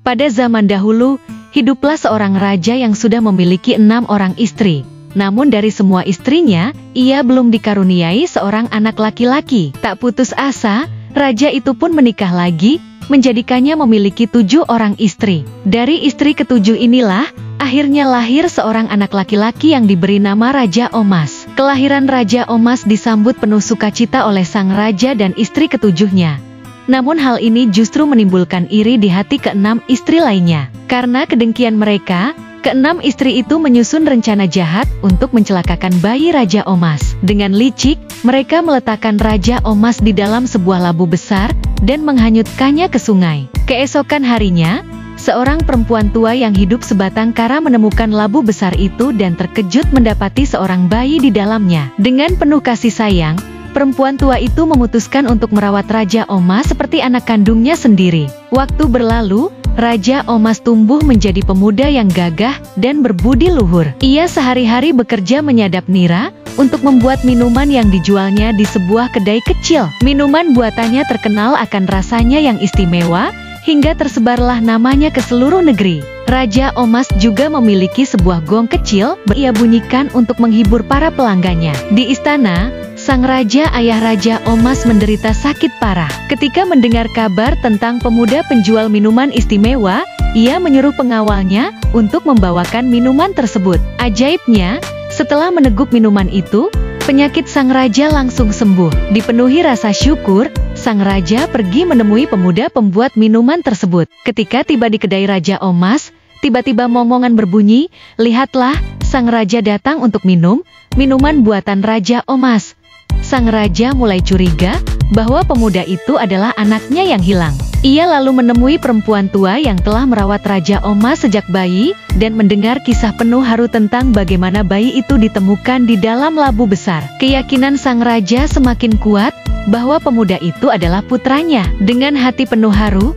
Pada zaman dahulu, hiduplah seorang raja yang sudah memiliki 6 orang istri. Namun dari semua istrinya, ia belum dikaruniai seorang anak laki-laki. Tak putus asa, raja itu pun menikah lagi, menjadikannya memiliki 7 orang istri. Dari istri ketujuh inilah, akhirnya lahir seorang anak laki-laki yang diberi nama Raja Omas. Kelahiran Raja Omas disambut penuh sukacita oleh sang raja dan istri ketujuhnya. Namun hal ini justru menimbulkan iri di hati ke-6 istri lainnya. Karena kedengkian mereka, ke-6 istri itu menyusun rencana jahat untuk mencelakakan bayi Raja Omas. Dengan licik, mereka meletakkan Raja Omas di dalam sebuah labu besar dan menghanyutkannya ke sungai. Keesokan harinya, seorang perempuan tua yang hidup sebatang kara menemukan labu besar itu dan terkejut mendapati seorang bayi di dalamnya. Dengan penuh kasih sayang, perempuan tua itu memutuskan untuk merawat Raja Omas seperti anak kandungnya sendiri. Waktu berlalu, Raja Omas tumbuh menjadi pemuda yang gagah dan berbudi luhur. Ia sehari-hari bekerja menyadap nira untuk membuat minuman yang dijualnya di sebuah kedai kecil. Minuman buatannya terkenal akan rasanya yang istimewa, hingga tersebarlah namanya ke seluruh negeri. Raja Omas juga memiliki sebuah gong kecil, ia bunyikan untuk menghibur para pelanggannya. Di istana, sang raja ayah Raja Omas menderita sakit parah. Ketika mendengar kabar tentang pemuda penjual minuman istimewa, ia menyuruh pengawalnya untuk membawakan minuman tersebut. Ajaibnya, setelah meneguk minuman itu, penyakit sang raja langsung sembuh. Dipenuhi rasa syukur, sang raja pergi menemui pemuda pembuat minuman tersebut. Ketika tiba di kedai Raja Omas, tiba-tiba momongan berbunyi, "Lihatlah, sang raja datang untuk minum minuman buatan Raja Omas." Sang raja mulai curiga bahwa pemuda itu adalah anaknya yang hilang. Ia lalu menemui perempuan tua yang telah merawat Raja Omas sejak bayi, dan mendengar kisah penuh haru tentang bagaimana bayi itu ditemukan di dalam labu besar. Keyakinan sang raja semakin kuat bahwa pemuda itu adalah putranya. Dengan hati penuh haru,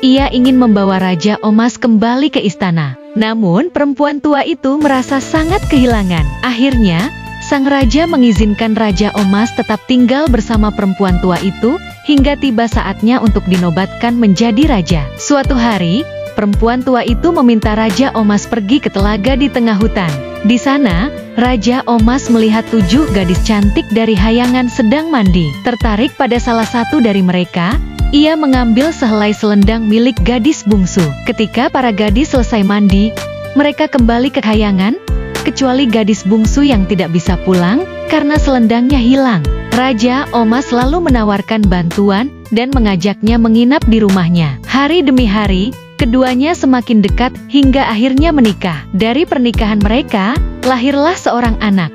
ia ingin membawa Raja Omas kembali ke istana. Namun perempuan tua itu merasa sangat kehilangan. Akhirnya, sang raja mengizinkan Raja Omas tetap tinggal bersama perempuan tua itu, hingga tiba saatnya untuk dinobatkan menjadi raja. Suatu hari, perempuan tua itu meminta Raja Omas pergi ke telaga di tengah hutan. Di sana, Raja Omas melihat 7 gadis cantik dari hayangan sedang mandi. Tertarik pada salah satu dari mereka, ia mengambil sehelai selendang milik gadis bungsu. Ketika para gadis selesai mandi, mereka kembali ke hayangan, kecuali gadis bungsu yang tidak bisa pulang karena selendangnya hilang. Raja Omas lalu menawarkan bantuan dan mengajaknya menginap di rumahnya. Hari demi hari, keduanya semakin dekat hingga akhirnya menikah. Dari pernikahan mereka, lahirlah seorang anak.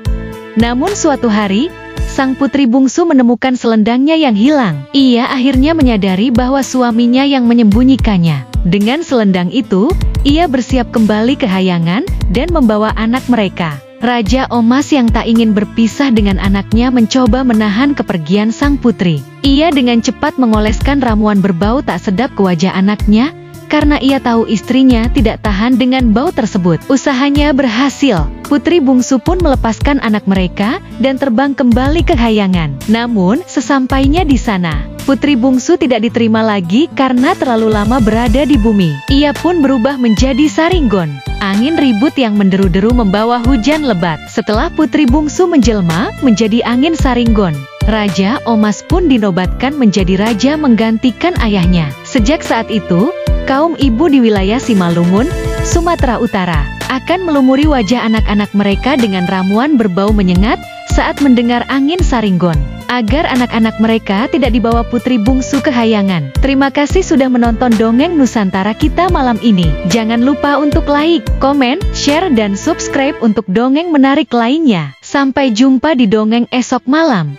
Namun suatu hari, sang putri bungsu menemukan selendangnya yang hilang. Ia akhirnya menyadari bahwa suaminya yang menyembunyikannya. Dengan selendang itu, ia bersiap kembali ke hayangan dan membawa anak mereka. Raja Omas yang tak ingin berpisah dengan anaknya mencoba menahan kepergian sang putri. Ia dengan cepat mengoleskan ramuan berbau tak sedap ke wajah anaknya, karena ia tahu istrinya tidak tahan dengan bau tersebut. Usahanya berhasil. Putri bungsu pun melepaskan anak mereka dan terbang kembali ke hayangan. Namun, sesampainya di sana, putri bungsu tidak diterima lagi karena terlalu lama berada di bumi. Ia pun berubah menjadi saringgon. Angin ribut yang menderu-deru membawa hujan lebat. Setelah putri bungsu menjelma menjadi angin saringgon, Raja Omas pun dinobatkan menjadi raja menggantikan ayahnya. Sejak saat itu, kaum ibu di wilayah Simalungun, Sumatera Utara, akan melumuri wajah anak-anak mereka dengan ramuan berbau menyengat saat mendengar angin saringgon, agar anak-anak mereka tidak dibawa putri bungsu ke hayangan. Terima kasih sudah menonton Dongeng Nusantara kita malam ini. Jangan lupa untuk like, komen, share, dan subscribe untuk dongeng menarik lainnya. Sampai jumpa di dongeng esok malam.